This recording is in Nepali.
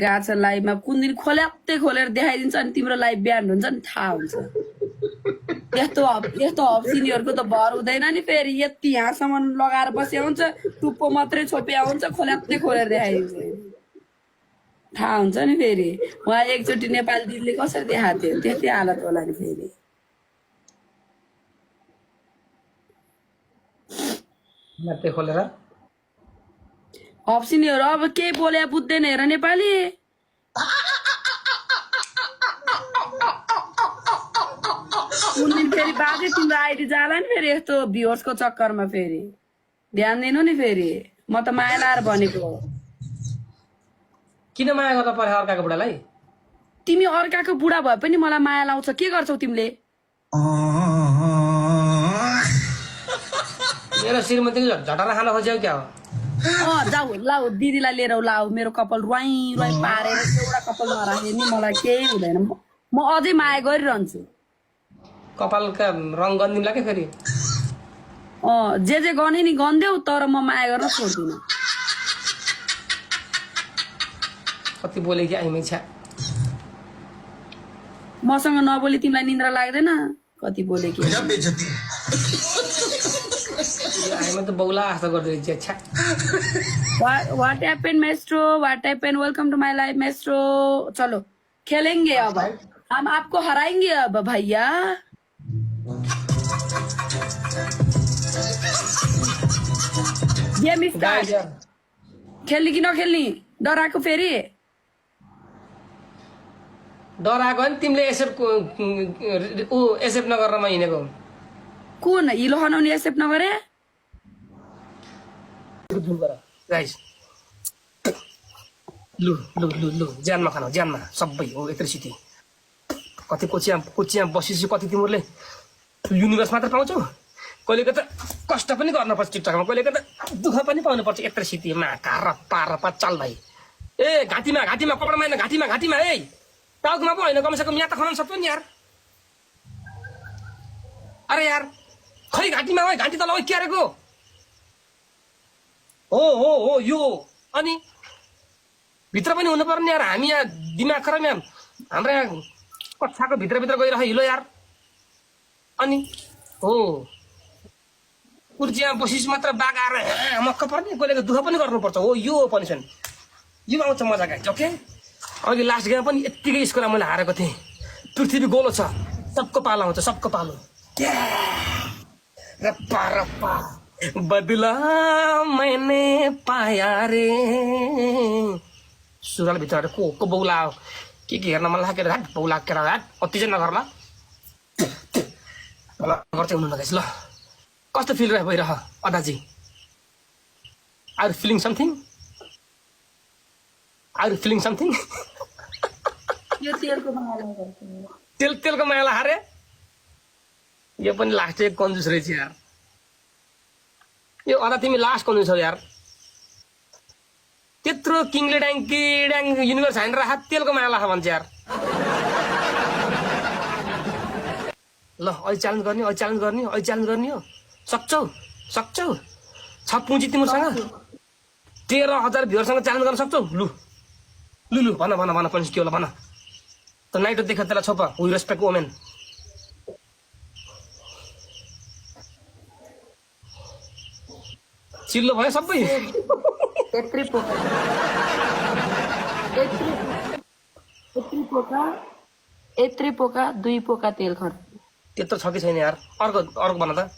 गएको छ लाइभमा कुन दिन खोल्याप्दै खोलेर देखाइदिन्छ अनि तिम्रो लाइभ ब्यान्ड हुन्छ नि थाहा हुन्छ। यस्तो हप्सिनीहरूको त भर हुँदैन नि फेरि यति यहाँसम्म लगाएर बस्या हुन्छ टुप्पो मात्रै छोपिया हुन्छ खोल्याप्दै खोलेर देखाइदिन्छ थाहा हुन्छ नि फेरि। उहाँ एकचोटि नेपाल दिदीले कसरी देखाएको थियो त्यस्तै हालत होला नि फेरि। मात्रै खोलेर हप्सिनीहरू अब केही बोले बुझ्दैन हेर नेपाली। कुन दिन फेरि बाजे तिम्रो आइडी जाला नि फेरि यस्तो भ्युअर्सको चक्करमा फेरि ध्यान दिनु नि फेरि। म त माया लाएर भनेको हो। किन माया गर्न पर्यो अर्काको बुढालाई? तिमी अर्काको बुढा भए पनि मलाई माया लाउँछ के गर्छौ तिमीले? मेरो श्रीमतीले झटारा खान खोज्यौ क्या हो? जाऊ लाऊ दिदीलाई लिएर लाऊ मेरो कपाल रुवाई रुवाई पारेर एउटा कपाल नराखे नि मलाई केही हुँदैन। म अझै माया गरिरहन्छु। कपालका रङ गन्दिमला के फेरि? जे गर्ने नि गन्देऊ तर म माया गर्न छोड्दिनँ। कति बोले कि आइमै छ्या मसँग नबोली तिमीलाई निन्द्रा लाग्दैन? कति बोले कि आइमा त बौला आशा गर्दै छ्या। What happen maestro what happen welcome to my life maestro. चलो खेलेंगे अब हम आपको हराएंगे अब भैया। Game start. खेल्ने कि नखेल्ने डराएको फेरि? डराएको नि तिमीले एसेप्ट नगरेर म हिँडेको। कुन हिलो खनाउने एसेप्ट नगरे? गाइस लु लु लु लु ज्यानमा खानु ज्यानमा सबै हो इलेक्ट्रिसिटी। कति कोचिया बसेपछि कति तिमीहरूले युनिभर्स मात्र पाउँछौ। कहिले कता कष्ट पनि गर्नुपर्छ टिकटकमा, कहिले कता दुःख पनि पाउनुपर्छ इलेक्ट्रिसिटीमा। रप्पा चल भाइ। ए घाँटीमा कपडा माइन घाँटीमा ए टाउकोमा पो होइन कमसेकम यहाँ त खनाउन सक्छ नि यार। अरे यार खै घाँटीमा हो घाँटी तल के अरेको हो यो अनि भित्र पनि हुनु पर्ने यार। हामी यहाँ दिमाग खराब यहाँ हाम्रो यहाँ कक्षाको भित्र गइरह हिलो यार। अनि हो कुर्चिया बसिस मात्र बाघ आएर मक्क पर्ने, कहिले दुःख पनि गर्नुपर्छ। हो यो पनिसमेन्ट यो आउँछ मजा गाइस। ओके अघि लास्ट गेम पनि यत्तिकै स्कोरमा मैले हारेको थिएँ। पृथ्वी गोलो छ सबको पालो आउँछ सबको पालो। रप्पा बदला मैंने पाया रे। सुराल भित्र को बौला के हेर्न मन लागेर हाट बौला केरा हाट अति चाहिँ नगर्ला गर्दै हुनु नगाइस ल। कस्तो फिल भइरह अदाजी? Are feeling something? यो तेलको मायाला हारे। यो पनि लास्ट एक कन्जुस रहेछ यार। यो अदा तिमी लास्ट कन्जुस छौ यार। त्यत्रो किङले ड्याङ युनिभर्स हानेर हात तेलको मायाला भन्छ यार। ल अहिले च्यालेन्ज गर्ने हो। सक्छौ छ पुँजी तिमीसँग 13,000 भ्युअरसँग च्यालेन्ज गर्न सक्छौ? लु भन पनि के होला भन त। नाइटो देख त्यसलाई छोप वी रेस्पेक्ट वुमेन। चिल्लो भयो सबै। यत्रै पोका 2 पोका तेल खर्च। त्यत्रो छ कि छैन यार? अर्को भन त।